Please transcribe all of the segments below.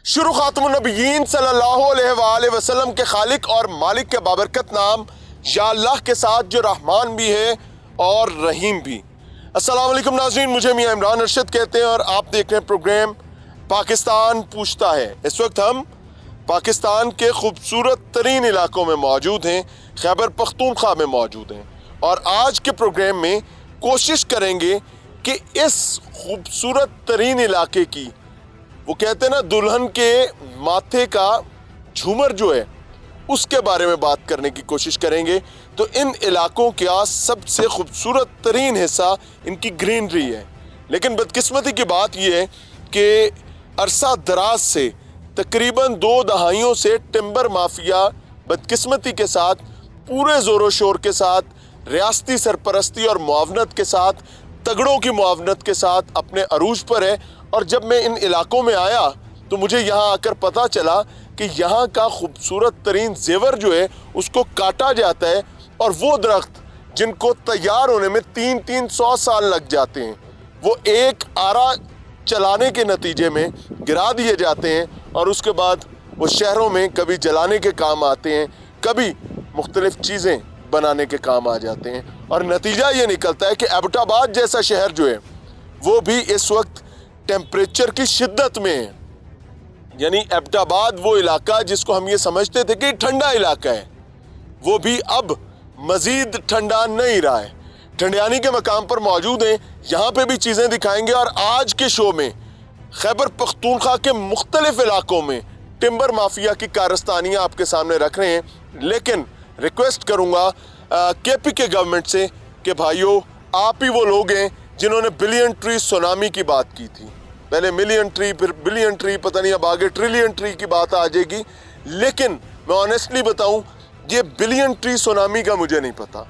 शुरू खातमुन नबिय्यीन सल्लल्लाहु अलैहि वसल्लम के खालिक और मालिक के बाबरकत नाम या अल्लाह के साथ जो रहमान भी है और रहीम भी। अस्सलाम वालेकुम नाज़रीन, मुझे मियां इमरान अरशद कहते हैं और आप देख रहे हैं प्रोग्राम पाकिस्तान पूछता है। इस वक्त हम पाकिस्तान के खूबसूरत तरीन इलाकों में मौजूद हैं, खैबर पख्तूनख्वा में मौजूद हैं और आज के प्रोग्राम में कोशिश करेंगे कि इस खूबसूरत तरीन इलाके की, वो कहते हैं ना, दुल्हन के माथे का झूमर जो है उसके बारे में बात करने की कोशिश करेंगे। तो इन इलाकों का सबसे खूबसूरत तरीन हिस्सा इनकी ग्रीनरी है, लेकिन बदकिस्मती की बात यह है कि अरसा दराज से तकरीबन 2 दहाइयों से टिम्बर माफिया बदकिस्मती के साथ, पूरे ज़ोरों शोर के साथ, रियासती सरपरस्ती और मुआवनत के साथ, तगड़ों की मुआवनत के साथ अपने अरूज पर है। और जब मैं इन इलाकों में आया तो मुझे यहाँ आकर पता चला कि यहाँ का खूबसूरत तरीन जेवर जो है उसको काटा जाता है और वो दरख्त जिनको तैयार होने में 300 साल लग जाते हैं, वो एक आरा चलाने के नतीजे में गिरा दिए जाते हैं और उसके बाद वो शहरों में कभी जलाने के काम आते हैं, कभी मुख्तलिफ चीज़ें बनाने के काम आ जाते हैं। और नतीजा ये निकलता है कि एबटाबाद जैसा शहर जो है वो भी इस वक्त टेम्परेचर की शिद्दत में है। यानी एबटाबाद वो इलाका जिसको हम ये समझते थे कि ठंडा इलाका है, वो भी अब मज़ीद ठंडा नहीं रहा है। ठंडियानी के मकाम पर मौजूद हैं, यहाँ पे भी चीज़ें दिखाएंगे और आज के शो में खैबर पख्तूनख्वा के मुख्तलिफ इलाकों में टिम्बर माफिया की कारस्तानियाँ आपके सामने रख रहे हैं। लेकिन रिक्वेस्ट करूँगा केपी के गवर्नमेंट से कि भाइयों, आप ही वो लोग हैं जिन्होंने बिलियन ट्री सुनामी की बात की थी। पहले मिलियन ट्री, फिर बिलियन ट्री, पता नहीं अब आगे ट्रिलियन ट्री की बात आ जाएगी। लेकिन मैं ऑनेस्टली बताऊं, ये बिलियन ट्री सुनामी का मुझे नहीं पता,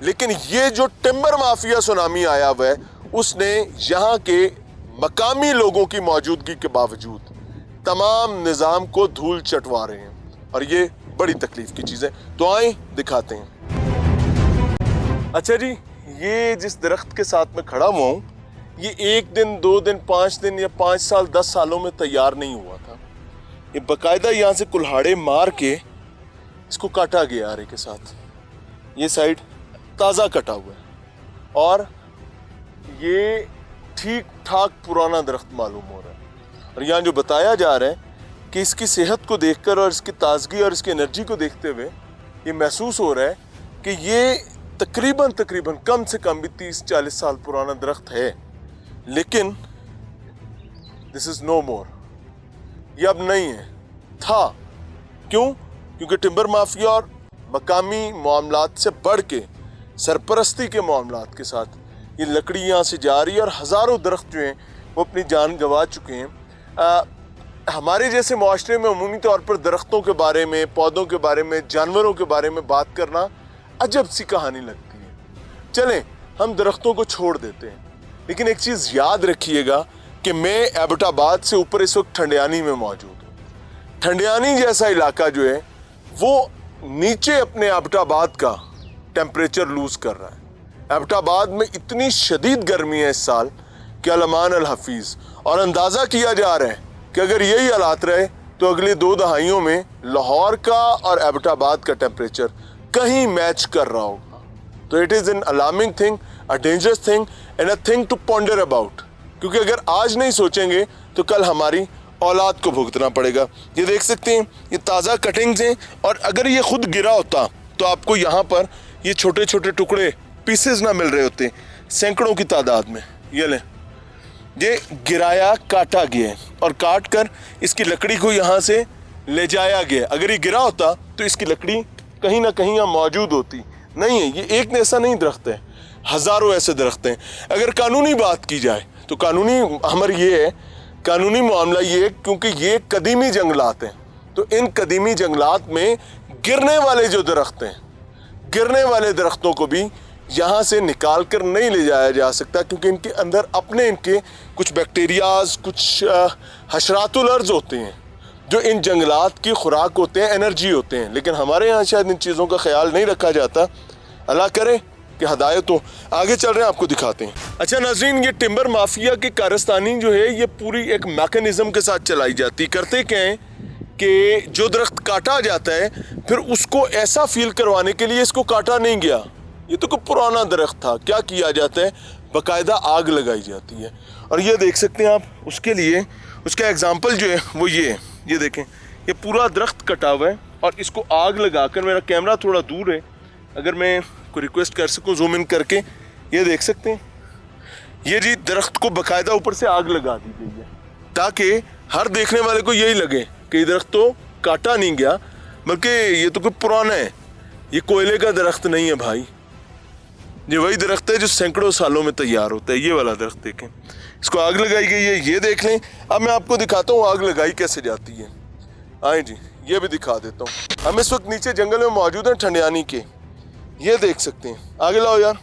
लेकिन ये जो टिम्बर माफिया सुनामी आया हुआ है उसने यहाँ के मकामी लोगों की मौजूदगी के बावजूद तमाम निज़ाम को धूल चटवा रहे हैं और ये बड़ी तकलीफ की चीज़ है। तो आए दिखाते हैं। अच्छा जी, ये जिस दरख्त के साथ में खड़ा हुआ हूँ, ये 1 दिन, 2 दिन, 5 दिन या 5 साल, 10 सालों में तैयार नहीं हुआ था। ये बाकायदा यहाँ से कुल्हाड़े मार के इसको काटा गया आरे के साथ। ये साइड ताज़ा कटा हुआ है और ये ठीक ठाक पुराना दरख्त मालूम हो रहा है। और यहाँ जो बताया जा रहा है कि इसकी सेहत को देखकर और इसकी ताजगी और इसकी एनर्जी को देखते हुए ये महसूस हो रहा है कि ये तकरीबन कम से कम भी 30-40 साल पुराना दरख्त है। लेकिन दिस इज़ नो मोर, ये अब नहीं है, था। क्यों? क्योंकि टिम्बर माफिया और मकामी मामलात से बढ़ के सरपरस्ती के मामलात के साथ ये लकड़ी यहाँ से जा रही है और हज़ारों दरख्त जो हैं वो अपनी जान गंवा चुके हैं। हमारे जैसे माशरे में अमूमी तौर पर दरख्तों के बारे में, पौधों के बारे में, जानवरों के बारे में बात करना अजब सी कहानी लगती है। चलें, हम दरख्तों को छोड़ देते हैं, लेकिन एक चीज़ याद रखिएगा कि मैं एबटाबाद से ऊपर इस वक्त ठंडियानी में मौजूद हूँ। ठंडियानी जैसा इलाका जो है वो नीचे अपने एबटाबाद का टेम्परेचर लूज़ कर रहा है। एबटाबाद में इतनी शदीद गर्मी है इस साल कि अलमान अल हफीज़, और अंदाज़ा किया जा रहा है कि अगर यही हालात रहे तो अगले 2 दहाइयों में लाहौर का और एबटाबाद का टेम्परेचर कहीं मैच कर रहा होगा। तो it is an alarming thing, a dangerous thing and a thing to ponder about. क्योंकि अगर आज नहीं सोचेंगे तो कल हमारी औलाद को भुगतना पड़ेगा। ये देख सकते हैं, ये ताज़ा कटिंग्स हैं और अगर ये खुद गिरा होता तो आपको यहाँ पर ये छोटे छोटे टुकड़े, पीसेस ना मिल रहे होते सैकड़ों की तादाद में। ये लें, ये गिराया, काटा गया है और काट कर इसकी लकड़ी को यहाँ से ले जाया गया। अगर ये गिरा होता तो इसकी लकड़ी कहीं ना कहीं यहाँ मौजूद होती। नहीं है, ये एक ऐसा नहीं दरख्त है, हज़ारों ऐसे दरख्त हैं। अगर कानूनी बात की जाए तो कानूनी अमर ये है, कानूनी मामला ये है, क्योंकि ये कदीमी जंगलात हैं, तो इन कदीमी जंगलात में गिरने वाले जो दरख्त हैं, गिरने वाले दरख्तों को भी यहाँ से निकाल कर नहीं ले जाया जा सकता, क्योंकि इनके अंदर अपने इनके कुछ बैक्टीरियाज, कुछ हशरातुल अर्ज़ होते हैं जो इन जंगलात की खुराक होते हैं, एनर्जी होते हैं। लेकिन हमारे यहाँ शायद इन चीज़ों का ख्याल नहीं रखा जाता। अल्लाह करे कि हदायत हो। आगे चल रहे हैं, आपको दिखाते हैं। अच्छा नाज़रीन, ये टिम्बर माफिया की कारस्तानी जो है ये पूरी एक मैकेनिज्म के साथ चलाई जाती। करते क्या है कि जो दरख्त काटा जाता है फिर उसको ऐसा फील करवाने के लिए इसको काटा नहीं गया, ये तो कोई पुराना दरख्त था, क्या किया जाता है, बाकायदा आग लगाई जाती है। और ये देख सकते हैं आप, उसके लिए उसका एग्जाम्पल जो है वो ये देखें, ये पूरा दरख्त कटा हुआ है और इसको आग लगाकर, मेरा कैमरा थोड़ा दूर है, अगर मैं को रिक्वेस्ट कर सकूं जूम इन करके, ये देख सकते हैं, ये जी दरख्त को बाकायदा ऊपर से आग लगा दी गई है ताकि हर देखने वाले को यही लगे कि ये दरख्त तो काटा नहीं गया, बल्कि ये तो कोई पुराना है, ये कोयले का दरख्त नहीं है भाई, ये वही दरख्त है जो सैकड़ों सालों में तैयार होता है। ये वाला दरख्त देखें, इसको आग लगाई गई है, ये देख लें। अब मैं आपको दिखाता हूँ आग लगाई कैसे जाती है। आए जी, ये भी दिखा देता हूँ। हम इस वक्त नीचे जंगल में मौजूद हैं ठंडियानी के, ये देख सकते हैं। आगे लाओ यार,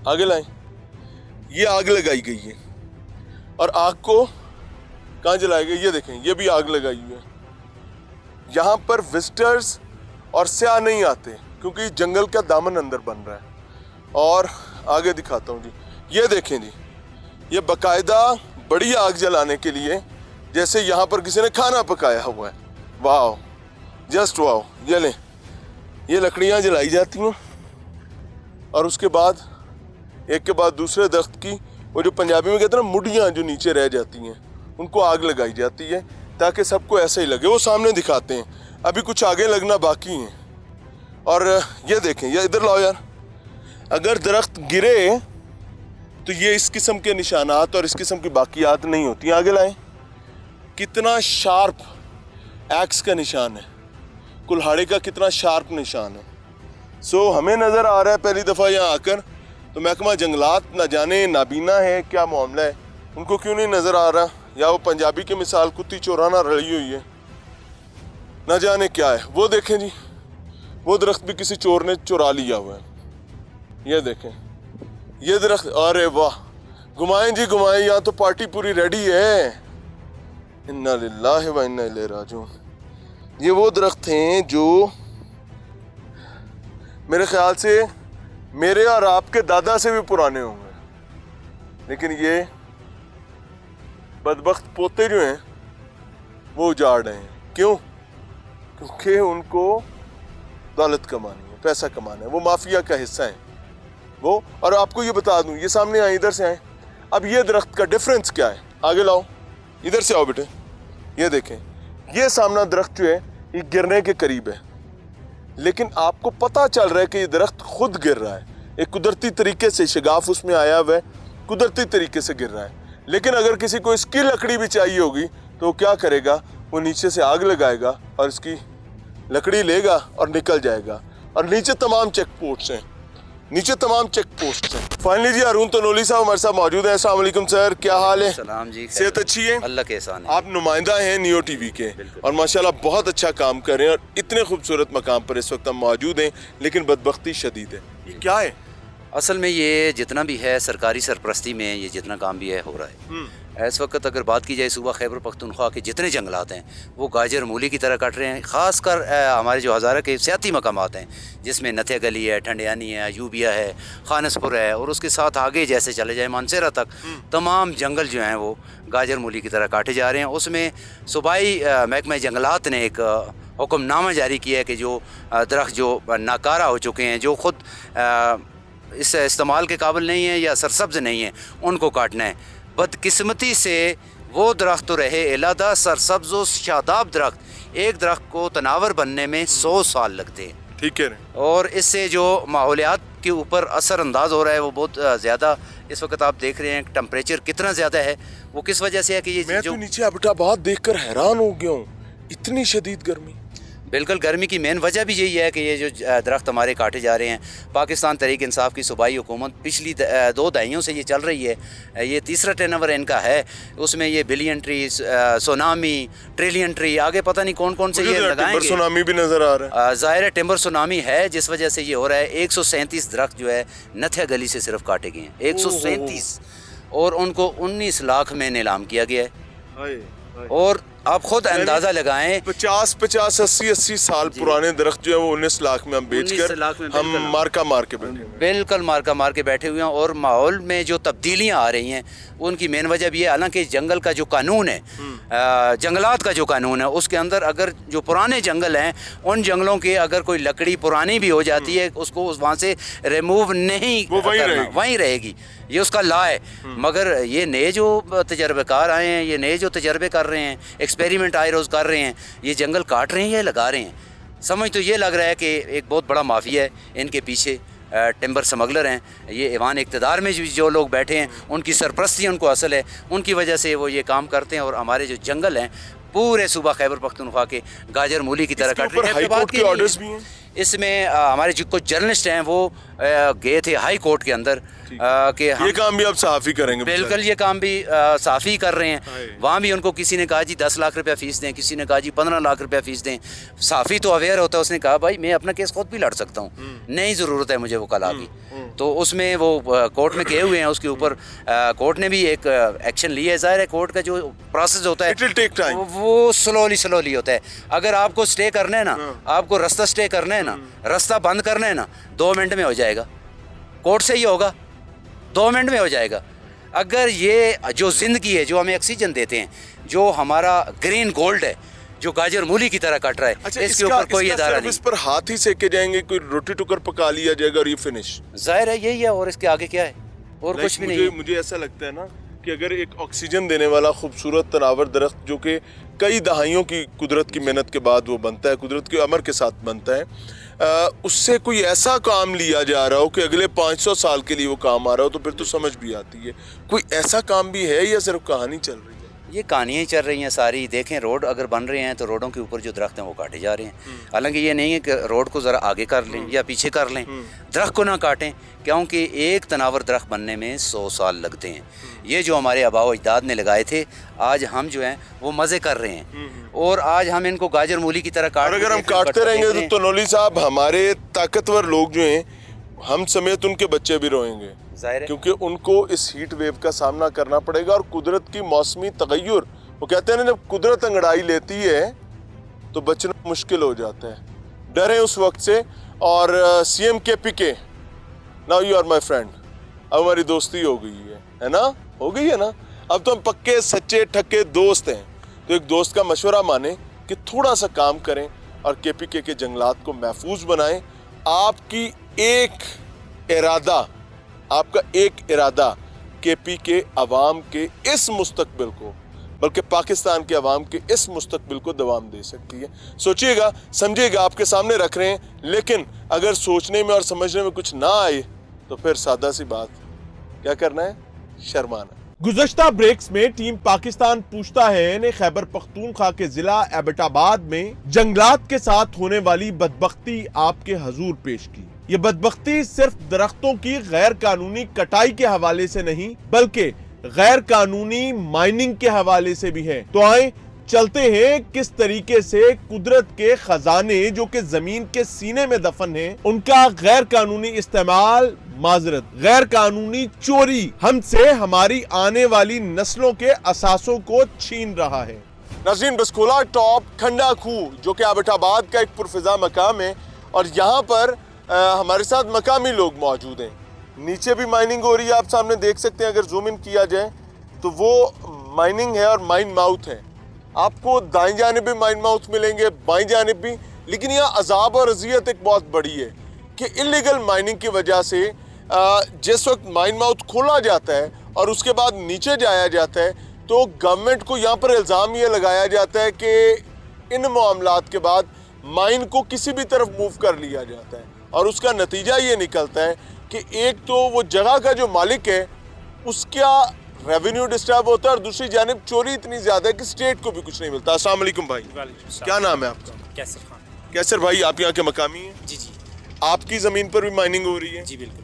आगे लाएं। ये आग लगाई गई है और आग को कहाँ जलाई गई, ये देखें, ये भी आग लगाई हुई है। यहाँ पर विजिटर्स और स्याह नहीं आते क्योंकि जंगल का दामन अंदर बन रहा है। और आगे दिखाता हूँ जी, ये देखें जी, ये बाकायदा बड़ी आग जलाने के लिए जैसे यहाँ पर किसी ने खाना पकाया हुआ है। वाह, जस्ट वाह। ये लें, ये लकड़ियाँ जलाई जाती हैं और उसके बाद एक के बाद दूसरे दरख्त की, वो जो पंजाबी में कहते हैं ना, मुड़ियाँ जो नीचे रह जाती हैं, उनको आग लगाई जाती है ताकि सबको ऐसे ही लगे। वो सामने दिखाते हैं, अभी कुछ आगे लगना बाकी है। और ये देखें, ये इधर लाओ यार, अगर दरख्त गिरे तो ये इस किस्म के निशानात और इस किस्म की बाकियात नहीं होती। आगे लाएं, कितना शार्प एक्स का निशान है, कुल्हाड़े का कितना शार्प निशान है। सो हमें नज़र आ रहा है पहली दफ़ा यहाँ आकर, तो महकमा जंगलात न जाने नाबीना है क्या मामला है, उनको क्यों नहीं नज़र आ रहा, या वो पंजाबी की मिसाल कुत्ती चोराना रली हुई है, न जाने क्या है। वो देखें जी, वो दरख्त भी किसी चोर ने चुरा लिया हुआ है। ये देखें, ये दरख्त, अरे वाह, घुमाएं जी घुमाएं, यहाँ तो पार्टी पूरी रेडी है। इन्ना लिल्लाहि व इन्ना इलैहि राजिऊन। ये वो दरख्त हैं जो मेरे ख्याल से मेरे और आपके दादा से भी पुराने होंगे, लेकिन ये बदबख्त पोते जो हैं वो उजाड़ रहे हैं। क्यों? क्योंकि उनको दौलत कमानी है, पैसा कमाना है, वो माफिया का हिस्सा है वो। और आपको ये बता दूं, ये सामने आए, इधर से आए, अब ये दरख्त का डिफरेंस क्या है, आगे लाओ, इधर से आओ बेटे, ये देखें, ये सामना दरख्त जो है ये गिरने के करीब है, लेकिन आपको पता चल रहा है कि ये दरख्त खुद गिर रहा है, एक कुदरती तरीके से, शगाफ उसमें आया हुआ है, कुदरती तरीके से गिर रहा है। लेकिन अगर किसी को इसकी लकड़ी भी चाहिए होगी तो वो क्या करेगा, वो नीचे से आग लगाएगा और इसकी लकड़ी लेगा और निकल जाएगा। और नीचे तमाम चेक पोस्ट हैं, नीचे तमाम चेक पोस्ट हैं। फाइनली जी अरुण तनोली साहब हमारे साथ मौजूद हैं। अस्सलाम वालेकुम सर, क्या हाल है? सलाम जी, सेहत अच्छी है? अल्लाह के एहसान है। आप नुमाइंदा हैं नियो टीवी के और माशाल्लाह बहुत अच्छा काम कर रहे हैं और इतने खूबसूरत मकाम पर इस वक्त हम मौजूद हैं, लेकिन बदबख्ती शदीद है। ये क्या है? असल में ये जितना भी है सरकारी सरपरस्ती में ये जितना काम भी है हो रहा है। इस वक्त अगर बात की जाए सूबा खैबर पख्तूनख्वा के जितने जंगलात हैं वो गाजर मूली की तरह कट रहे हैं। ख़ासकर हमारे जो हज़ारा के सियाती मकामात हैं जिसमें नथिया गली है, ठंडियानी है, यूबिया है, खानसपुर है और उसके साथ आगे जैसे चले जाए मानसेरा तक, तमाम जंगल जो हैं वो गाजर मूली की तरह काटे जा रहे हैं। उसमें सूबाई महकमा जंगलात ने एक हुक्मनामा जारी किया है कि जो दरख्त जो नाकारा हो चुके हैं, जो ख़ुद इस इस्तेमाल के काबिल नहीं है या सरसब्ज नहीं है, उनको काटना है। बदकिस्मती से वो दरख्त तो रहे इलादा, सरसब्ज व शादाब दरख्त, एक दरख्त को तनावर बनने में 100 साल लगते हैं। ठीक है। और इससे जो माहौलियात के ऊपर असर अंदाज हो रहा है वो बहुत ज़्यादा। इस वक्त आप देख रहे हैं टेम्परेचर कितना ज़्यादा है, वो किस वजह से है कि ये मैं तो नीचे बेटा बहुत देखकर हैरान हो गया हूँ, इतनी शदीद गर्मी। बिल्कुल, गर्मी की मेन वजह भी यही है कि ये जो दरख्त हमारे काटे जा रहे हैं। पाकिस्तान तहरीक इंसाफ की सूबाई हुकूमत पिछली 2 दहाइयों से ये चल रही है, ये तीसरा टेनओवर इनका है। उसमें ये billion tree, tsunami, trillion tree, आगे पता नहीं कौन कौन से ये लगाएंगे। सुनामी भी नज़र आ रहा है, ज़ाहिर है टिम्बर सुनामी है जिस वजह से ये हो रहा है। 137 दरख्त जो है नथिया गली से सिर्फ काटे गए हैं, 137, और उनको 19 लाख में नीलाम किया गया है। और आप खुद अंदाजा लगाएं 50-80 साल पुराने दरख्त जो है वो 19 लाख में हम बेच 19 कर लाख में हम बिल्कुल। मार्का मार के बैठे हैं। बिल्कुल मार्का मार के बैठे हुए हैं। और माहौल में जो तब्दीलियां आ रही हैं उनकी मेन वजह भी है, हालांकि जंगल का जो कानून है, जंगलात का जो कानून है, उसके अंदर अगर जो पुराने जंगल हैं उन जंगलों के अगर कोई लकड़ी पुरानी भी हो जाती है उसको वहाँ से रिमूव नहीं वो वहीं रहेगी, ये उसका लॉ है। मगर ये नए जो तजर्बेकार आए हैं, ये नए जो तजर्बे कर रहे हैं, एक्सपेरिमेंट आए रोज़ कर रहे हैं, ये जंगल काट रहे हैं या लगा रहे हैं। समझ तो ये लग रहा है कि एक बहुत बड़ा माफिया है इनके पीछे, टिम्बर स्मगलर हैं। ये ऐवान इक़्तिदार में जो लोग बैठे हैं उनकी सरपरस्ती उनको हासिल है, उनकी वजह से वो ये काम करते हैं। और हमारे जो जंगल हैं पूरे सूबा खैबर पख्तूनख्वा के गाजर मूली की तरह कट रहे हैं। हाई कोर्ट के ऑर्डर्स भी हैं इसमें हमारे जो कुछ जर्नलिस्ट हैं वो गए थे हाई कोर्ट के अंदर कि ये काम भी आप सहाफ़ी करेंगे? बिल्कुल, ये काम भी साफ़ी कर रहे हैं। वहाँ भी उनको किसी ने कहा जी 10 लाख रुपया फ़ीस दें, किसी ने कहा जी 15 लाख रुपया फ़ीस दें। साफ़ी तो अवेयर होता है, उसने कहा भाई मैं अपना केस खुद भी लड़ सकता हूँ, नहीं ज़रूरत है मुझे वकला की। तो उसमें वो कोर्ट में गए हुए हैं, उसके ऊपर कोर्ट ने भी एक एक्शन लिया है। ज़ाहिर है कोर्ट का जो प्रोसेस होता है वो स्लोली होता है। अगर आपको स्टे करना है ना, आपको रास्ता स्टे करना है ना, रास्ता बंद करना है ना, 2 मिनट में हो जाएगा। कोर्ट से ही होगा, 2 मिनट में हो जाएगा। अगर ये जो ज़िंदगी है, जो हमें ऑक्सीजन देते हैं, जो हमारा ग्रीन गोल्ड है, जो गाजर मूली की तरह कट रहा है, अच्छा, इसके ऊपर कोई अदारा नहीं। इस पर हाथ ही सेके जाएंगे, कोई रोटी टुकर पका लिया जाएगा और ये फिनिश? जाहिर है यही है, और इसके आगे क्या है? और कुछ भी नहीं है। मुझे ऐसा लगता है ना कि अगर एक ऑक्सीजन देने वाला खूबसूरत तनावर दरख्त जो कि कई दहाइयों की कुदरत की मेहनत के बाद वो बनता है, कुदरत के अमर के साथ बनता है, उससे कोई ऐसा काम लिया जा रहा हो कि अगले 500 साल के लिए वो काम आ रहा हो, तो फिर तो समझ भी आती है। कोई ऐसा काम भी है या सिर्फ कहानी चल रही है? ये कहानियाँ ही चल रही हैं सारी। देखें, रोड अगर बन रहे हैं तो रोडों के ऊपर जो दरख्त हैं वो काटे जा रहे हैं। हालांकि ये नहीं है कि रोड को ज़रा आगे कर लें या पीछे कर लें, दरख्त को ना काटें, क्योंकि एक तनावर दरख्त बनने में 100 साल लगते हैं। ये जो हमारे आबा व अजदाद ने लगाए थे, आज हम जो हैं वो मज़े कर रहे हैं, और आज हम इनको गाजर मूली की तरह काट, अगर हम काटते रहेंगे तो नौली साहब, हमारे ताकतवर लोग जो हैं, हम समेत उनके बच्चे भी रोएंगे, क्योंकि उनको इस हीट वेव का सामना करना पड़ेगा। और कुदरत की मौसमी तगय्युर, वो कहते हैं ना, जब कुदरत अंगड़ाई लेती है तो बचना मुश्किल हो जाता है। डरे उस वक्त से। और CM KPK, now you are my friend, अब हमारी दोस्ती हो गई है ना? हो गई है ना? अब तो हम पक्के सच्चे ठक्के दोस्त हैं। तो एक दोस्त का मशवरा माने कि थोड़ा सा काम करें और KPK के जंगलात को महफूज बनाएं। आपका एक इरादा KPK अवाम के इस मुस्तकबिल को, बल्कि पाकिस्तान के अवाम के इस मुस्तकबिल को दवाम दे सकती है। सोचिएगा, समझिएगा, आपके सामने रख रहे हैं। लेकिन अगर सोचने में और समझने में कुछ ना आए तो फिर सादा सी बात, क्या करना है? शर्माना। गुज़श्ता ब्रेक्स में टीम पाकिस्तान पूछता है ने खैबर पख्तूनख्वा के जिला एबटाबाद में जंगलात के साथ होने वाली बदबख्ती आपके हजूर पेश की। ये बदबख्ती सिर्फ दरख्तों की गैर कानूनी कटाई के हवाले से नहीं, बल्कि गैर कानूनी माइनिंग के हवाले से भी है। तो आए चलते हैं किस तरीके से कुदरत के खजाने जो कि जमीन के सीने में दफन हैं, उनका गैर कानूनी इस्तेमाल, माजरत गैर कानूनी चोरी हमसे हमारी आने वाली नस्लों के असासों को छीन रहा है। नाज़रीन, बसकोला टॉप खंडा खूह जो कि एबटाबाद का एक पुरफिजा मकाम है, और यहाँ पर हमारे साथ मकामी लोग मौजूद हैं। नीचे भी माइनिंग हो रही है, आप सामने देख सकते हैं। अगर जूम इन किया जाए तो वो माइनिंग है और माइन माउथ है। आपको दाईं जानिब भी माइन माउथ मिलेंगे, बाईं जानिब भी। लेकिन यहाँ अजाब और अजियत एक बहुत बड़ी है कि इलीगल माइनिंग की वजह से जिस वक्त माइन माउथ खोला जाता है और उसके बाद नीचे जाया जाता है, तो गवर्नमेंट को यहाँ पर इल्ज़ाम ये लगाया जाता है कि इन मामलात के बाद माइन को किसी भी तरफ मूव कर लिया जाता है, और उसका नतीजा ये निकलता है कि एक तो वो जगह का जो मालिक है उसका रेवेन्यू डिस्टर्ब होता है, और दूसरी जानिब चोरी इतनी ज़्यादा है कि स्टेट को भी कुछ नहीं मिलता। अस्सलाम वालेकुम भाई, क्या नाम है आपका? कैसर खान। कैसर भाई, आप यहाँ के मकामी हैं? जी जी। आपकी ज़मीन पर भी माइनिंग हो रही है? जी बिल्कुल।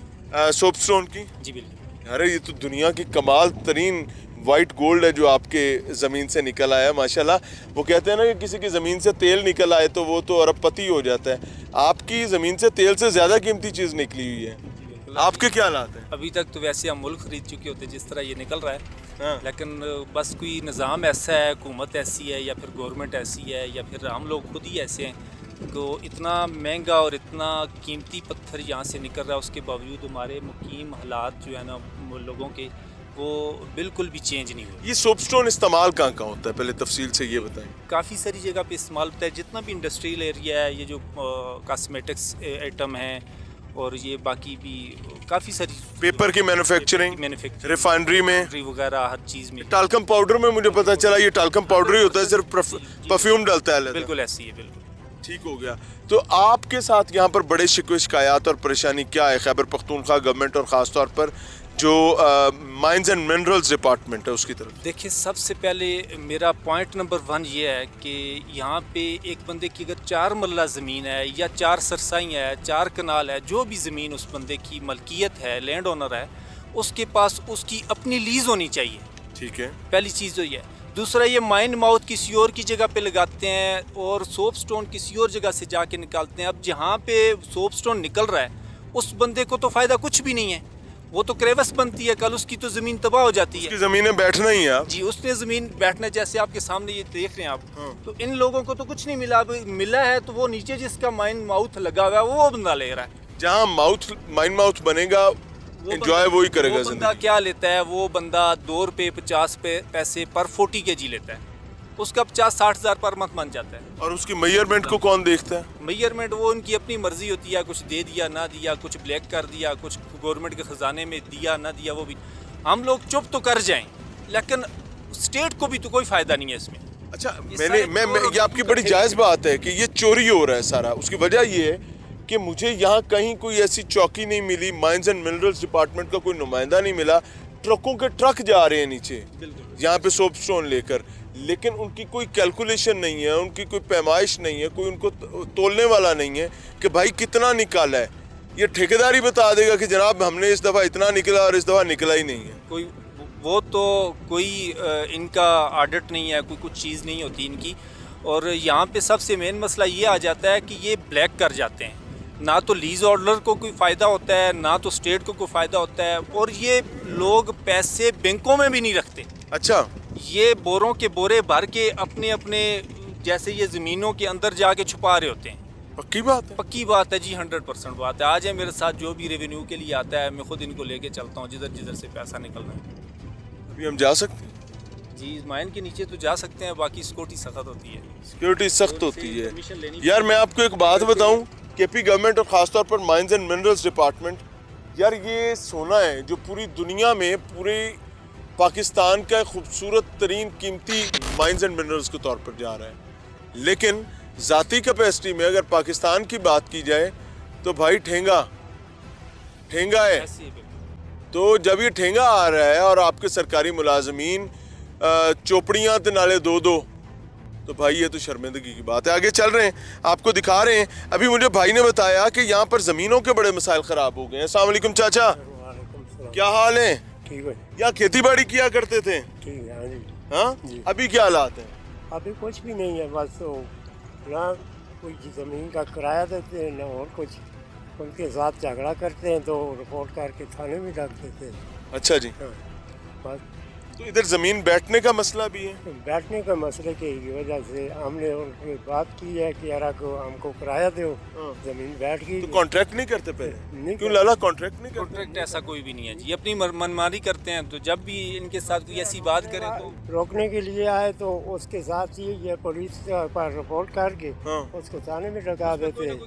सोपस्टोन की? जी बिल्कुल। अरे ये तो दुनिया की कमाल तरीन वाइट गोल्ड है जो आपके ज़मीन से निकल आया, माशाल्लाह। वो कहते हैं ना कि किसी की ज़मीन से तेल निकल आए तो वो तो अरबपति हो जाता है। आपकी ज़मीन से तेल से ज़्यादा कीमती चीज़ निकली हुई है। बिल्कुल। आपके क्या हालात हैं? अभी तक तो वैसे हम मुल्क खरीद चुके होते जिस तरह ये निकल रहा है, हाँ। लेकिन बस कोई निज़ाम ऐसा है, हुकूमत ऐसी है या फिर गवर्नमेंट ऐसी है या फिर हम लोग खुद ही ऐसे हैं तो इतना महंगा और इतना कीमती पत्थर यहाँ से निकल रहा है, उसके बावजूद हमारे मुकीम हालात जो है ना लोगों के वो बिल्कुल भी चेंज नहीं हुए। ये सोपस्टोन इस्तेमाल कहाँ कहाँ होता है, पहले तफसील से ये बताएं। काफ़ी सारी जगह पे इस्तेमाल होता है, जितना भी इंडस्ट्रियल एरिया है, ये जो कॉस्मेटिक्स आइटम हैं और ये बाकी भी काफ़ी सारी पेपर की मैन्युफैक्चरिंग, मैन्युफैक्चरिंग रिफाइनरी में, वगैरह हर चीज़ में। टाल्कम पाउडर में मुझे पता चला ये टाल्कम पाउडर ही होता है, सिर्फ परफ्यूम डालता है। बिल्कुल ऐसी है, बिल्कुल ठीक हो गया। तो आपके साथ यहाँ पर बड़े शिकवे शिकायत और परेशानी क्या है खैबर पख्तूनख्वा गवर्नमेंट और ख़ास तौर पर जो माइंस एंड मिनरल्स डिपार्टमेंट है उसकी तरफ? देखिए, सबसे पहले मेरा पॉइंट नंबर 1 ये है कि यहाँ पे एक बंदे की अगर 4 मरला ज़मीन है या 4 सरसाई है, 4 कनाल है, जो भी ज़मीन उस बंदे की मलकियत है, लैंड ओनर है, उसके पास उसकी अपनी लीज़ होनी चाहिए। ठीक है, पहली चीज़ तो ये है। दूसरा, ये माइन माउथ किसी और की जगह पे लगाते हैं और सोप स्टोन किसी और जगह से जाके निकालते हैं। अब जहाँ पे सोप स्टोन निकल रहा है उस बंदे को तो फ़ायदा कुछ भी नहीं है, वो तो क्रेवस बनती है, कल उसकी तो ज़मीन तबाह हो जाती है। ज़मीनें बैठना ही है आप। जी, उसने ज़मीन बैठना, जैसे आपके सामने ये देख रहे हैं आप, तो इन लोगों को तो कुछ नहीं मिला। मिला है तो वो नीचे जिसका माइन माउथ लगा हुआ है वो बंदा ले रहा है। जहाँ माइन माउथ बनेगा एंजॉय वही करेगा। वो बंदा क्या लेता है, वो बंदा 2 रुपये 50 पैसे पर 40 kg लेता है, उसका 50-60 हज़ार पर मंथ बन जाता है। और उसकी मेजरमेंट को कौन देखता है? मेजरमेंट वो उनकी अपनी मर्जी होती है, कुछ दे दिया ना दिया, कुछ ब्लैक कर दिया, कुछ गवर्नमेंट के ख़जाने में दिया ना दिया, वो भी हम लोग चुप तो कर जाएं, लेकिन स्टेट को भी तो कोई फ़ायदा नहीं है इसमें। अच्छा, मैं ये आपकी बड़ी जायज़ बात है कि ये चोरी हो रहा है सारा। उसकी वजह ये है कि मुझे यहाँ कहीं कोई ऐसी चौकी नहीं मिली, माइंस एंड मिनरल्स डिपार्टमेंट का कोई नुमाइंदा नहीं मिला। ट्रकों के ट्रक जा रहे हैं नीचे यहाँ पे सोप स्टोन लेकर, लेकिन उनकी कोई कैलकुलेशन नहीं है, उनकी कोई पैमाइश नहीं है, कोई उनको तोलने वाला नहीं है कि भाई कितना निकाला है। ये ठेकेदार ही बता देगा कि जनाब हमने इस दफ़ा इतना निकला और इस दफ़ा निकला ही नहीं है। कोई वो तो कोई इनका ऑडिट नहीं है, कोई कुछ चीज़ नहीं होती इनकी। और यहाँ पे सबसे मेन मसला ये आ जाता है कि ये ब्लैक कर जाते हैं, ना तो लीज होल्डर को कोई फ़ायदा होता है, ना तो स्टेट को कोई फ़ायदा होता है, और ये लोग पैसे बैंकों में भी नहीं रखते। अच्छा, ये बोरों के बोरे भर के अपने अपने जैसे ये ज़मीनों के अंदर जाके छुपा रहे होते हैं। पक्की बात है? पक्की बात है जी, 100% बात है। आज है मेरे साथ जो भी रेवेन्यू के लिए आता है, मैं खुद इनको लेके चलता हूँ जिधर जिधर से पैसा निकल रहा है। अभी हम जा सकते हैं? जी, माइन के नीचे तो जा सकते हैं, बाकी सिक्योरिटी सख्त होती है। सिक्योरिटी सख्त होती है यार। मैं आपको एक बात बताऊं, केपी गवर्नमेंट और ख़ासतौर पर माइंस एंड मिनरल्स डिपार्टमेंट, यार ये सोना है जो पूरी दुनिया में, पूरे पाकिस्तान का खूबसूरत तरीन कीमती माइंस एंड मिनरल्स के तौर पर जा रहा है, लेकिन ज़ाती कैपेसिटी में अगर पाकिस्तान की बात की जाए तो भाई ठेंगा है। तो जब ये ठेंगा आ रहा है और आपके सरकारी मुलाजमीन चोपड़ियाँ ते नाले दो तो भाई ये तो शर्मिंदगी की बात है। आगे चल रहे हैं, आपको दिखा रहे हैं। अभी मुझे भाई ने बताया कि यहाँ पर ज़मीनों के बड़े मसाइल ख़राब हो गए हैं। अस्सलाम वालेकुम चाचा, क्या हाल है? ठीक है। यहाँ खेती बाड़ी किया करते थे? ठीक है, हाँ जी। हाँ जी। अभी क्या हालात हैं? अभी कुछ भी नहीं है, बस तो ना कोई ज़मीन का किराया देते हैं ना और कुछ। उनके साथ झगड़ा करते हैं तो रिपोर्ट करके थाने में डाल देते हैं। अच्छा जी। हाँ, बस तो इधर ज़मीन बैठने का मसला भी है? बैठने का मसले की वजह से हमने उनसे बात की है कि यार को हमको किराया दो, ज़मीन बैठ गई। तो कॉन्ट्रैक्ट नहीं करते पहले? नहीं क्यों लाला कॉन्ट्रैक्ट नहीं करते? कॉन्ट्रैक्ट ऐसा कोई भी नहीं है जी, अपनी मनमानी करते हैं। तो जब भी इनके साथ कोई ऐसी बात करें तो रोकने के लिए आए तो उसके साथ ही ये पुलिस पर रिपोर्ट करके उसको थाने में लगा देते हैं,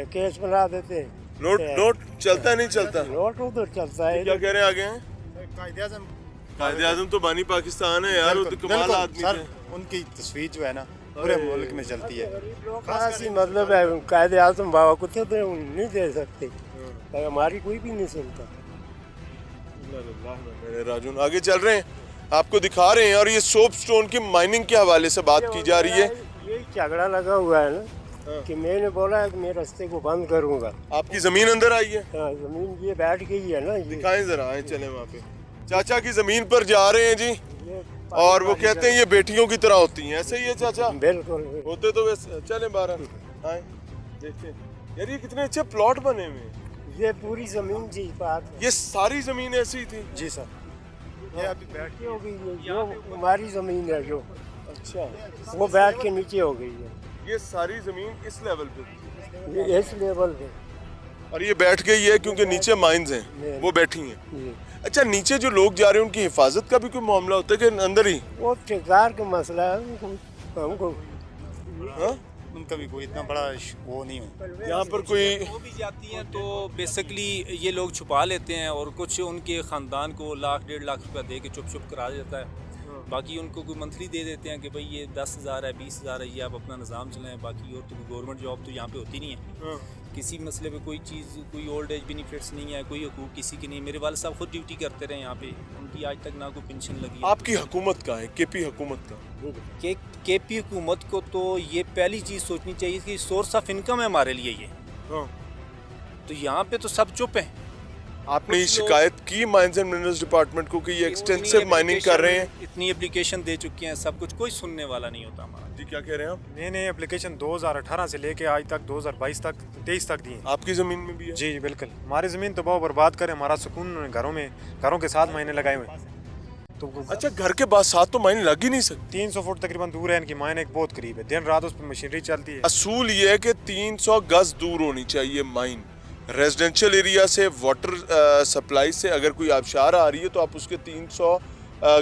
केस बना देते हैं। नोट चलता नहीं चलता? नोट उधर चलता है। क्या कह रहे हैं आगे हैं? कायदे आज़म तो बानी पाकिस्तान है यार, वो तो कमाल आदमी है। उनकी तस्वीर जो है ना पूरे मुल्क में चलती है। खास ही मतलब है, कायदे आज़म बाबा को तो नहीं दे सकते, हमारी कोई भी नहीं सुनता। राजून आगे चल रहे हैं, आपको दिखा रहे हैं। और ये सोप स्टोन की माइनिंग के हवाले से बात की जा रही है। यही झगड़ा लगा हुआ है ना कि मैंने बोला है कि मैं रास्ते को बंद करूंगा। आपकी ज़मीन अंदर आई है? हाँ, ज़मीन ये बैठ गई है ना। दिखाएं जरा, आए चले वहाँ पे। चाचा की ज़मीन पर जा रहे हैं जी, और वो कहते हैं ये बेटियों की तरह होती हैं। ऐसे ही है चाचा? बिल्कुल होते तो वैसे। चले बाहर आए देखते हैं। यार ये कितने अच्छे प्लॉट बने हुए हैं। ये पूरी जमीन जी बात है। ये सारी जमीन ऐसी थी? जी सर, ये अभी बैठ नीचे हो गई है, जो हमारी जमीन है जो अच्छा, वो बैठ के नीचे हो गई है, ये सारी जमीन इस लेवल पे थी ये इस लेवल पे। और ये बैठ गई है क्योंकि नीचे माइंस हैं, वो बैठी हैं। ये अच्छा, नीचे जो लोग जा रहे हैं उनकी हिफाजत का भी कोई मामला होता है कि अंदर ही? वो ठेकेदार का मसला है, हमको हाँ? उनका भी कोई इतना बड़ा वो नहीं हो। यहाँ पर कोई वो भी जाती हैं तो बेसिकली ये लोग छुपा लेते हैं और कुछ उनके ख़ानदान को 1,00,000-1,50,000 रुपया दे के चुप करा जाता है। बाकी उनको कोई मंथली दे देते हैं कि भाई ये 10,000 है, 20,000 है, ये आप अपना निज़ाम चलाएं। बाकी और तो कोई गवर्नमेंट जॉब तो यहाँ पे होती नहीं है। किसी मसले पे कोई चीज़, कोई ओल्ड एज बेनिफिट्स नहीं है, कोई हकूक़ किसी की नहीं। मेरे वाले साहब खुद ड्यूटी करते रहे यहाँ पे, उनकी आज तक ना कोई पेंशन लगी है। आपकी हुकूमत का है, केपी हुकूमत का? केपी हुकूमत को तो ये पहली चीज़ सोचनी चाहिए कि सोर्स ऑफ इनकम है हमारे लिए ये। हाँ। तो यहाँ पे तो सब चुप हैं। आपने ये कुछ लोग- शिकायत की माइंस एंड मिनरल्स डिपार्टमेंट को कि ये एक्सटेंसिव माइनिंग कर रहे हैं? इतनी एप्लीकेशन दे चुके हैं, सब कुछ, कोई सुनने वाला नहीं होता हमारा। जी, क्या कह रहे हैं आप? मैंने एप्लीकेशन 2018 से लेके आज तक 2022 तक 23 तक दी है। आपकी जमीन में भी है? जी बिल्कुल, हमारी ज़मीन तो बहुत बर्बाद करे, हमारा सुकून घरों के साथ मायने लगाए हुए हैं। तो अच्छा, घर के बाद साथ तो माइन लग ही नहीं सकती? 300 फुट तकरीबन दूर है इनकी माइन, एक बहुत करीब है, दिन रात उस पर मशीनरी चलती है। असूल ये है कि 300 गज दूर होनी चाहिए माइन रेजिडेंशियल एरिया से, वाटर सप्लाई से। अगर कोई आबशार आ रही है तो आप उसके 300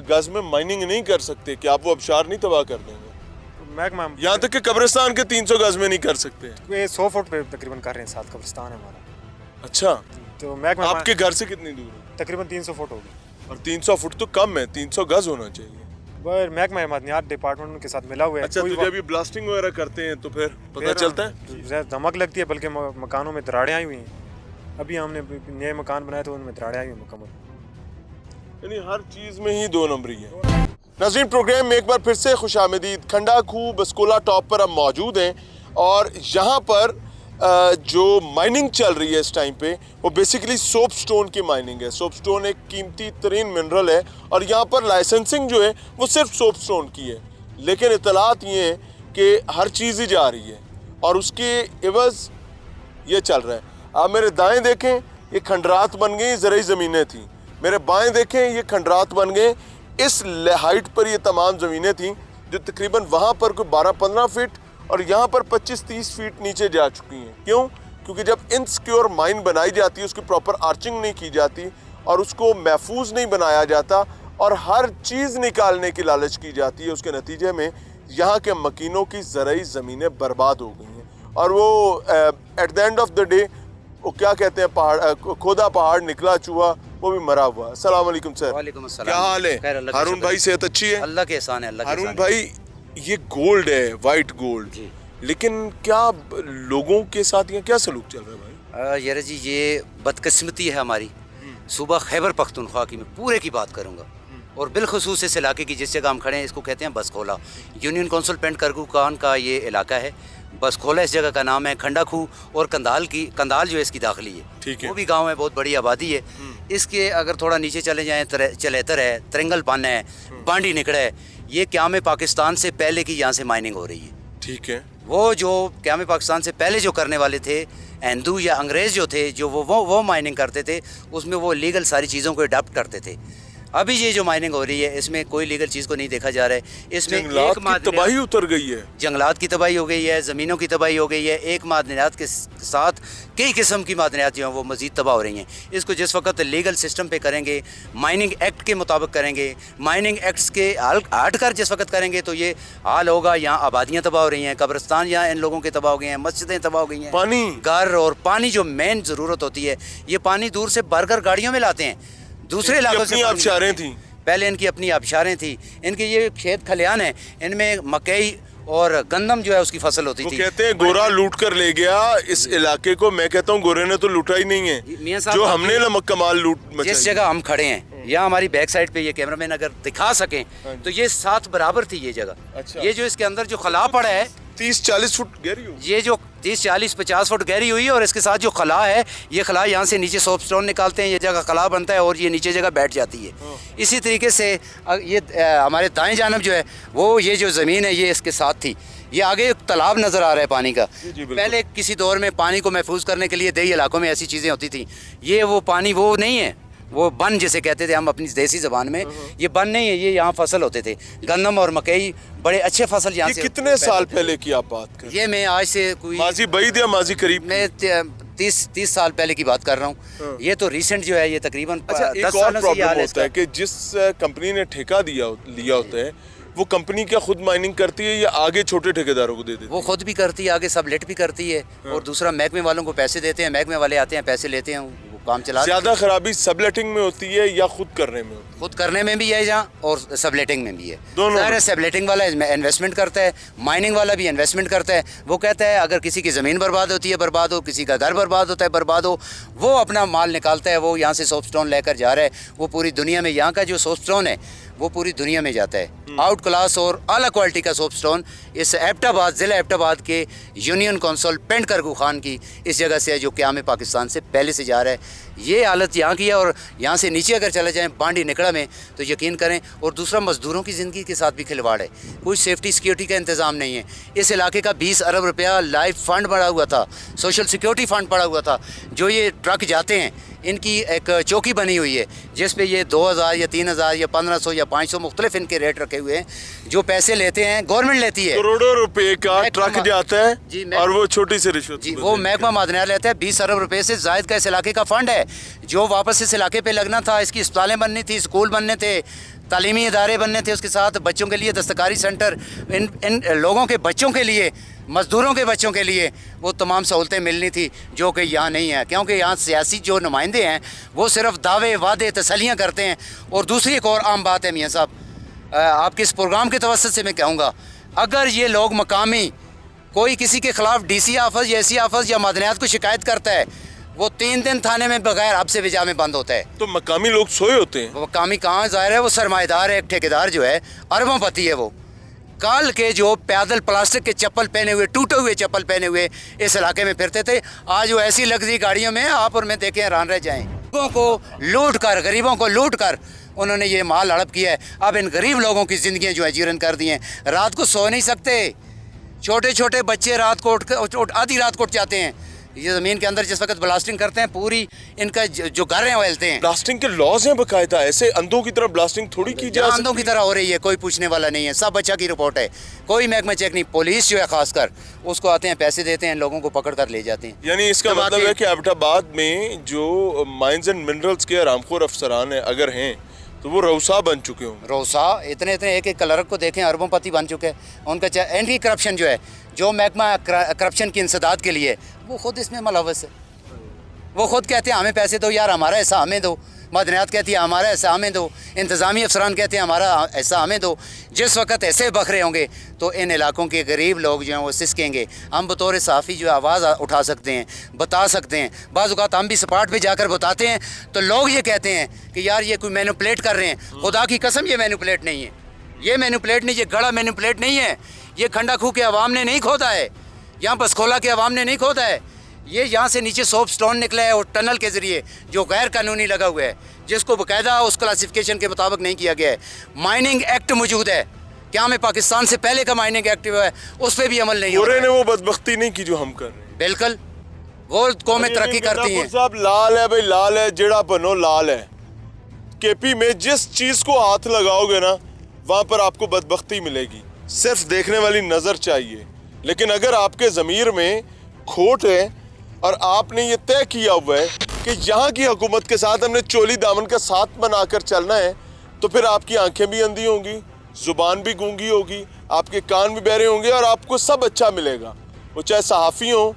गज में माइनिंग नहीं कर सकते कि आप वो आबशार नहीं तबाह कर देंगे। महकमा यहाँ तक कि कब्रिस्तान के 300 गज में नहीं कर सकते। ये 100 फुट पे तकरीबन कर रहे हैं, साथ कब्रिस्तान है हमारा। अच्छा, तो महकमा आपके घर से कितनी दूर है? तकरीबन 300 फुट होगी। और 300 फुट तो कम है, 300 गज होना चाहिए। वह महकमा मदनियात डिपार्टमेंट उनके साथ मिला हुआ है। अच्छा, कोई तो जब ये ब्लास्टिंग वगैरह करते हैं तो फिर पता चलता है? धमक लगती है, बल्कि मकानों में दरारें आई हुई हैं। अभी हमने नए मकान बनाए तो उनमें दरारें आई हुई मुकम्मल। यानी हर चीज़ में ही दो नंबरी है। नाज़रीन, प्रोग्राम में एक बार फिर से खुशामदीद। खंडा खूह बस्कोला टॉप पर हम मौजूद हैं और यहाँ पर जो माइनिंग चल रही है इस टाइम पे वो बेसिकली सोप स्टोन की माइनिंग है। सोप स्टोन एक कीमती तरीन मिनरल है और यहाँ पर लाइसेंसिंग जो है वो सिर्फ सोप स्टोन की है। लेकिन इतलात ये है कि हर चीज़ ही जा रही है और उसके एवज़ ये चल रहा है। आप मेरे दाएं देखें, ये खंडरात बन गई, ज़रूरी ज़मीनें थी। मेरे बाएं देखें, ये खंडरात बन गए। इस हाइट पर ये तमाम ज़मीनें थीं जो तकरीबन वहाँ पर कोई 12-15 फीट और यहाँ पर 25-30 फीट नीचे जा चुकी हैं। क्यों? क्योंकि जब इनसिक्योर माइन बनाई जाती है, उसकी प्रॉपर आर्चिंग नहीं की जाती और उसको महफूज नहीं बनाया जाता और हर चीज़ निकालने की लालच की जाती है, उसके नतीजे में यहाँ के मकीनों की ज़रूरी ज़मीनें बर्बाद हो गई हैं। और वो at the end of the day वो क्या कहते हैं, पहाड़ खोदा पहाड़ निकला चूहा, वो भी मरा हुआ। अस्सलाम वालेकुम सर। वालेकुम अस्सलाम। क्या हाल खैर, है? अल्लाह का हारून शुक्र। भाई सेहत अच्छी है? अल्लाह के एहसान है, अल्लाह के हारून एहसान है। भाई, ये गोल्ड है, वाइट गोल्ड, जी। लेकिन क्या लोगों के साथ यहाँ क्या सलूक चल रहा है भाई? यार जी, ये बदकिस्मती है हमारी। सूबा खैबर पख्तूनख्वा की मैं पूरे की बात करूँगा और बिलखसूस इस इलाके की जिस जगह हम खड़े हैं इसको कहते हैं बसखोला। यूनियन काउंसिल पेंट करगुकान का ये इलाका है। बसखोला इस जगह का नाम है। खंडा खूह और कंदाल जो है इसकी दाखिली है। ठीक है। वो भी गांव है, बहुत बड़ी आबादी है। इसके अगर थोड़ा नीचे चले जाएँ, चलेतर है, त्रिंगल पान है, बांडी निकड़ा है। ये क़याम पाकिस्तान से पहले की यहाँ से माइनिंग हो रही है। ठीक है। वो जो क़याम पाकिस्तान से पहले जो करने वाले थे, हिंदू या अंग्रेज़ जो थे, जो वो माइनिंग करते थे, उसमें वो लीगल सारी चीज़ों को अडॉप्ट करते थे। अभी ये जो माइनिंग हो रही है इसमें कोई लीगल चीज़ को नहीं देखा जा रहा है। इसमें जंगलात एक की तबाही उतर गई है। जंगलात की तबाही हो गई है, ज़मीनों की तबाही हो गई है। एक मादनियात के साथ कई किस्म की मादनियात जो हैं वो मज़ीद तबाह हो रही हैं। इसको जिस वक्त लीगल सिस्टम पे करेंगे, माइनिंग एक्ट के मुताबिक करेंगे, माइनिंग एक्ट्स के हट कर जिस वक्त करेंगे तो ये हाल होगा। यहाँ आबादियाँ तबाह हो रही हैं, कब्रिस्तान यहाँ इन लोगों के तबाह हो गए हैं, मस्जिदें तबाह हो गई हैं, पानी, घर और पानी जो मेन ज़रूरत होती है, ये पानी दूर से भरकर गाड़ियों में लाते हैं दूसरे इलाकों से। अपनी आबशारें थी, पहले इनकी अपनी आबशारें थी। इनके ये खेत खलियान है, इनमें मकई और गंदम जो है उसकी फसल होती वो थी। कहते हैं गोरा लूट कर ले गया इस इलाके को। मैं कहता हूँ गोरे ने तो लूटा ही नहीं मियां है, साहब, जो हमने नमक कमाल लूट जिस मचाई। जगह हम खड़े हैं या हमारी बैक साइड पे ये कैमरामैन अगर दिखा सकें तो ये 7 बराबर थी ये जगह। अच्छा। ये जो इसके अंदर जो खला पड़ा है, 30-40 फुट गहरी हो। ये जो 30, 40, 50 फुट गहरी हुई है और इसके साथ जो खला है, ये खला यहाँ से नीचे सोप स्टोन निकालते हैं, ये जगह खला बनता है और ये नीचे जगह बैठ जाती है। इसी तरीके से ये हमारे दाएं जानब जो है वो ये जो ज़मीन है ये इसके साथ थी। ये आगे एक तालाब नज़र आ रहा है पानी का। पहले किसी दौर में पानी को महफूज करने के लिए देही इलाकों में ऐसी चीज़ें होती थी। ये वो पानी वो नहीं है, वो बन जिसे कहते थे हम अपनी देसी ज़बान में, ये बन नहीं है, ये यहाँ फसल होते थे, गंदम और मकई, बड़े अच्छे फसल यहाँ से। कितने साल पहले की आप बात कर? ये मैं आज से कोई माजी बैद या माजी करीब? मैं 30 साल पहले की बात कर रहा हूँ। ये तो रिसेंट जो है ये तकरीबन अच्छा, 10 एक और सालों से ये प्रॉब्लम हाल है होता है कि जिस कंपनी ने ठेका लिया होता है वो कंपनी क्या खुद माइनिंग करती है या आगे छोटे ठेकेदारों को दे देती है? वो खुद भी करती है, आगे सबलेट भी करती है और दूसरा महकमे वालों को पैसे देते हैं, महकमे वाले आते हैं पैसे लेते हैं, वो काम चला। ज्यादा खराबी सबलेटिंग में होती है या खुद करने में होती है? खुद करने में भी है जहाँ और सबलेटिंग में भी है। दोनों ज़ाहिर है में। सबलेटिंग वाला इन्वेस्टमेंट करता है, माइनिंग वाला भी इन्वेस्टमेंट करता है। वो कहता है अगर किसी की ज़मीन बर्बाद होती है बर्बाद हो, किसी का घर बर्बाद होता है बर्बाद हो, वो अपना माल निकालता है, वो यहाँ से सोप स्टोन लेकर जा रहा है, वो पूरी दुनिया में यहाँ का जो सोप स्टोन है वो पूरी दुनिया में जाता है। आउट क्लास और आला क्वालिटी का सोप स्टोन इस एबटाबाद, ज़िला एबटाबाद के यूनियन कौंसल पेंट करगू खान की इस जगह से है जो क़याम पाकिस्तान से पहले से जा रहा है। ये हालत यहाँ की है और यहाँ से नीचे अगर चले जाएँ बांडी निकड़ा में तो यकीन करें। और दूसरा मज़दूरों की ज़िंदगी के साथ भी खिलवाड़ है, कोई सेफ्टी सिक्योरिटी का इंतज़ाम नहीं है। इस इलाके का 20 अरब रुपया लाइफ फंड पड़ा हुआ था, सोशल सिक्योरिटी फ़ंड पड़ा हुआ था। जो ये ट्रक जाते हैं इनकी एक चौकी बनी हुई है जिस पे ये 2000 या 3000 या 1500 या 500 मुख्तलिफ इनके रेट रखे हुए हैं। जो पैसे लेते हैं गवर्नमेंट लेती है, करोड़ों रुपए का ट्रक जाता है जी, और वो छोटी सी रिश्वत जी, वो महकमा मादनियात लेता है। 20 अरब रुपए से जायद का इस इलाके का फ़ंड है जो वापस इस इलाके पे लगना था। इसकी अस्पतालें बननी थी, स्कूल बनने थे, तालीमी इदारे बनने थे, उसके साथ बच्चों के लिए दस्तकारी सेंटर, इन लोगों के बच्चों के लिए, मज़दूरों के बच्चों के लिए वो तमाम सहूलतें मिलनी थी जो कि यहाँ नहीं है। क्योंकि यहाँ सियासी जो नुमाइंदे हैं वो सिर्फ दावे वादे तसलियाँ करते हैं। और दूसरी एक और आम बात है मियाँ साहब, आपके इस प्रोग्राम के तवस्सुत से मैं कहूँगा, अगर ये लोग मकामी कोई किसी के ख़िलाफ़ DC ऑफिस या SC ऑफिस या मादनियात को शिकायत करता है, वो 3 दिन थाने में बगैर आपसे विजा में बंद होता है। तो मकामी लोग सोए होते हैं। वो मकामी कहाँ ज़ाहिर है, वो सरमाएदार है, एक ठेकेदार जो है अरबोंपति है। वो कल के जो पैदल प्लास्टिक के चप्पल पहने हुए, टूटे हुए चप्पल पहने हुए इस इलाके में फिरते थे, आज वो ऐसी लग्जरी गाड़ियों में आप और मैं देखें हैरान रह जाएं। लोगों को लूट कर, गरीबों को लूट कर उन्होंने ये माल हड़प किया है। अब इन गरीब लोगों की ज़िंदगियाँ जो है जीरन कर दी हैं, रात को सो नहीं सकते। छोटे छोटे बच्चे रात को आधी रात को उठ जाते हैं। ये ज़मीन के अंदर जिस वक्त ब्लास्टिंग करते हैं पूरी इनका जो घर है वो हिलते हैं। ब्लास्टिंग के लॉज हैं बकायदा, ऐसे अंधों की तरह ब्लास्टिंग थोड़ी की जा अंधों की तरह हो रही है, कोई पूछने वाला नहीं है, सब बच्चा की रिपोर्ट है, कोई महकमा चेक नहीं। पुलिस जो है खासकर उसको आते हैं, पैसे देते हैं, लोगों को पकड़ कर ले जाते हैं। यानी इसका मतलब है कि एबटाबाद में जो माइंस एंड मिनरल्स के हरामखोर अफसरान है अगर हैं तो वो रौसा बन चुके होंगे। रौसा इतने एक क्लर्क को देखें अरबोंपति बन चुके हैं। उनका एंटी करप्शन जो है, जो महकमा करप्शन की इंसदाद के लिए वो खुद इसमें मुलव्वस है। वो खुद कहते हैं हमें पैसे दो यार, हमारा ऐसा हमें दो। मदनियात कहती है हमारा ऐसा हमें दो। इंतज़ामी अफसरान कहते हैं हमारा ऐसा हमें दो। जिस वक्त ऐसे बखरे होंगे तो इन इलाकों के गरीब लोग जो हैं वो सिसकेंगे। हम बतौर सहाफ़ी जो आवाज़ उठा सकते हैं, बता सकते हैं। बाज़ औक़ात हम भी स्पॉट पे जाकर बताते हैं तो लोग ये कहते हैं कि यार ये कोई मैनिपुलेट कर रहे हैं। खुदा की कसम ये मैनिपुलेट नहीं है, ये मैनिपुलेट नहीं, ये गड़ा मैनिपुलेट नहीं है। ये खंडा खूह के अवाम ने नहीं खोदा है, यहाँ बसखोला के अवाम ने नहीं खोदा है। ये यहाँ से नीचे सोप स्टोन निकला है और टनल के ज़रिए जो गैर कानूनी लगा हुआ है, जिसको बाकायदा उस क्लासिफिकेशन के मुताबिक नहीं किया गया है। माइनिंग एक्ट मौजूद है, क्या हमें पाकिस्तान से पहले का माइनिंग एक्ट है, उस पर भी अमल नहीं हो रहा है। ने वो बदबख्ती नहीं की जो हम कर रहे हैं। बिल्कुल, वो कौमें तरक्की करती हैं। साहब लाल है भाई, लाल है, जेड़ा बनो लाल है। KP में जिस चीज़ को हाथ लगाओगे ना वहाँ पर आपको बदबख्ती मिलेगी। सिर्फ देखने वाली नज़र चाहिए। लेकिन अगर आपके ज़मीर में खोट है और आपने ये तय किया हुआ है कि यहाँ की हुकूमत के साथ हमने चोली दामन का साथ बनाकर चलना है, तो फिर आपकी आंखें भी अंधी होंगी, ज़ुबान भी गूंगी होगी, आपके कान भी बहरे होंगे और आपको सब अच्छा मिलेगा। वो चाहे सहाफ़ी हो,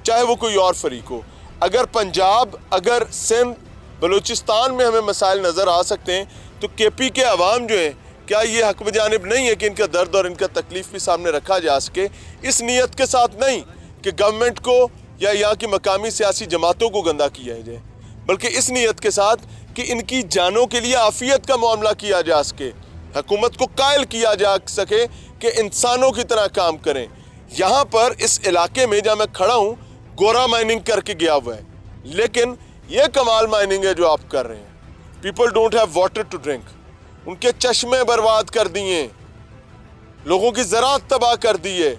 चाहे वो कोई और फरीक हो। अगर पंजाब, अगर सिंध, बलूचिस्तान में हमें मसाइल नज़र आ सकते हैं तो KP के अवाम जो है, क्या ये हक बजानिब नहीं है कि इनका दर्द और इनका तकलीफ़ भी सामने रखा जा सके? इस नीयत के साथ नहीं कि गवर्नमेंट को या यहाँ की मकामी सियासी जमातों को गंदा किया जाए, बल्कि इस नीयत के साथ कि इनकी जानों के लिए आफियत का मामला किया जा सके, हुकूमत को कायल किया जा सके कि इंसानों की तरह काम करें। यहाँ पर इस इलाके में जहाँ मैं खड़ा हूँ गोरा माइनिंग करके गया हुआ है, लेकिन ये कमाल माइनिंग है जो आप कर रहे हैं। People don't have water to drink, उनके चश्मे बर्बाद कर दिए, लोगों की ज़राअत तबाह कर दी है,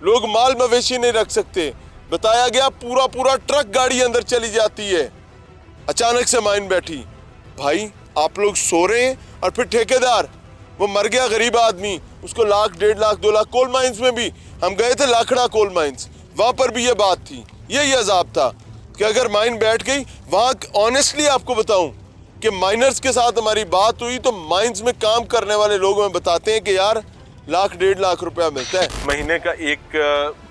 लोग माल मवेशी नहीं रख सकते। बताया गया पूरा पूरा ट्रक गाड़ी अंदर चली जाती है, अचानक से माइन बैठी। भाई आप लोग सो रहे हैं और फिर ठेकेदार वो मर गया, गरीब आदमी, उसको लाख 1.5 लाख 2 लाख। कोल माइंस में भी हम गए थे, लाखड़ा कोल माइंस, वहां पर भी ये बात थी, यही अजाब था कि अगर माइन बैठ गई वहां। ऑनेस्टली आपको बताऊं कि माइनर्स के साथ हमारी बात हुई तो माइंस में काम करने वाले लोग हमें बताते हैं कि यार 1 1.5 लाख रुपया मिलता है महीने का। एक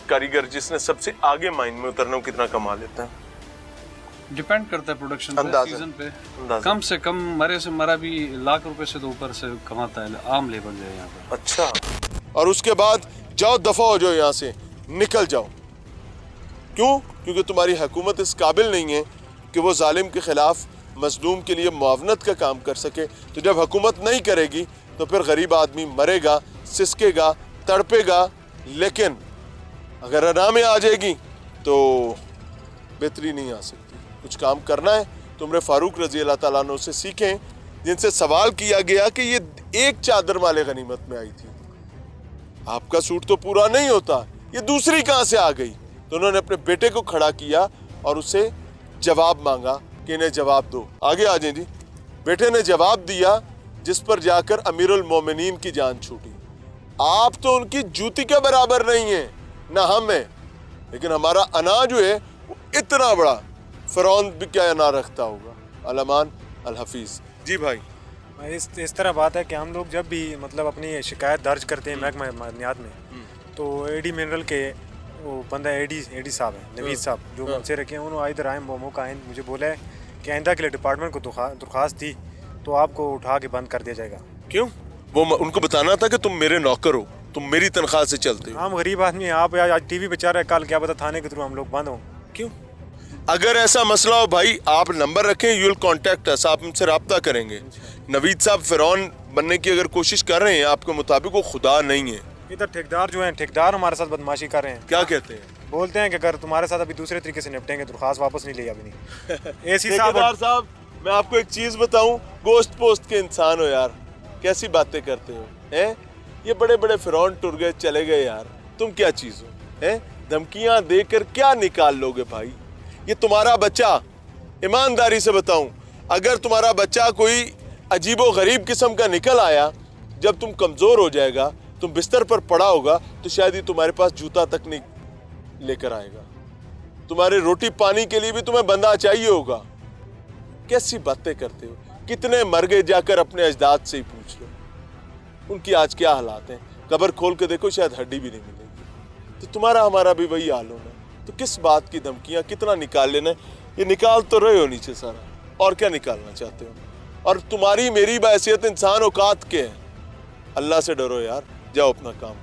कारीगर जिसने सबसे आगे माइन में उतरना, कितना कमा लेता है? डिपेंड करता है प्रोडक्शन पे, अंदाज़ा। सीजन पे। अंदाज़ा। कम से कम मरे से मरा भी लाख रुपए से तो ऊपर से कमाता है आम लेबर जो है यहाँ पे। अच्छा, और उसके बाद जाओ दफा हो जाओ, यहाँ से निकल जाओ। क्यों? क्योंकि तुम्हारी हुकूमत इस काबिल नहीं है कि वो जालिम के खिलाफ मजलूम के लिए मुआवनत का काम कर सके। तो जब हुकूमत नहीं करेगी तो फिर गरीब आदमी मरेगा, सिसकेगा, तड़पेगा। लेकिन अगर अना में आ जाएगी तो बेहतरी नहीं आ सकती। कुछ काम करना है तो उमर फारूक रजी अल्लाह ताला अन्हु से सीखें, जिनसे सवाल किया गया कि ये एक चादर माले गनीमत में आई थी, आपका सूट तो पूरा नहीं होता, ये दूसरी कहाँ से आ गई? तो उन्होंने अपने बेटे को खड़ा किया और उससे जवाब मांगा कि इन्हें जवाब दो। आगे आ जाए जी। बेटे ने जवाब दिया, जिस पर जाकर अमीरुल मोमिनीन की जान छूटी। आप तो उनकी जूती के बराबर नहीं है, ना हम है, लेकिन हमारा अना जो है वो इतना बड़ा, फ़िरौन भी क्या अना रखता होगा। अलमान अल हफीज़ जी। भाई इस तरह बात है कि हम लोग जब भी मतलब अपनी शिकायत दर्ज करते हैं महकमा मादनियात में, तो एडी मिनरल के वो बंदा एडी साहब है, नवीद साहब, जो मुझसे रखे हैं, उन्होंने इधर आए मौका आए, मुझे बोला है कि आइंदा के लिए डिपार्टमेंट को दरख्वास्त दी तो आपको उठा के बंद कर दिया जाएगा। क्यों? वो उनको बताना था कि तुम मेरे नौकर हो, तुम मेरी तनख्वाह से चलते हो। हम गरीब आदमी हैं, आप आज टीवी पे चल रहे हैं, कल क्या पता थाने के थ्रू हम लोग बंद हों। क्यों? अगर ऐसा मसला हो भाई, आप नंबर रखें, यू विल कॉन्टेक्ट अस, आप हमसे रब्ता करेंगे। नवीद साहब फ़िरौन बनने की अगर कोशिश कर रहे हैं आपके मुताबिक, वो खुदा नहीं है। इधर ठेकेदार जो हैं, ठेकेदार हमारे साथ बदमाशी कर रहे हैं। क्या कहते हैं? बोलते हैं कि अगर तुम्हारे साथ अभी दूसरे तरीके से निपटेंगे, दरख्वास्त वापस नहीं ले अभी नहीं। एसी ठेकेदार साहब, मैं आपको एक चीज़ बताऊं, गोश्त पोस्ट के इंसान हो यार, कैसी बातें करते हो हैं? ये बड़े बड़े फ़िरौन टुर गए, चले गए यार, तुम क्या चीज़ हो हैं? धमकियां देकर क्या निकाल लोगे भाई? ये तुम्हारा बच्चा, ईमानदारी से बताऊं, अगर तुम्हारा बच्चा कोई अजीबो गरीब किस्म का निकल आया, जब तुम कमज़ोर हो जाएगा, तुम बिस्तर पर पड़ा होगा, तो शायद ये तुम्हारे पास जूता तक नहीं लेकर आएगा। तुम्हारे रोटी पानी के लिए भी तुम्हें बंदा चाहिए होगा। कैसी बातें करते हो? कितने मर गए, जाकर अपने अजदाद से ही पूछ लो, उनकी आज क्या हालात हैं। कब्र खोल के देखो, शायद हड्डी भी नहीं मिलेगी। तो तुम्हारा हमारा भी वही हाल होना। तो किस बात की धमकियां, कितना निकाल लेना? ये निकाल तो रहे हो नीचे सारा, और क्या निकालना चाहते हो? और तुम्हारी मेरी बहैसियत इंसान औकात के हैं। अल्लाह से डरो यार, जाओ अपना काम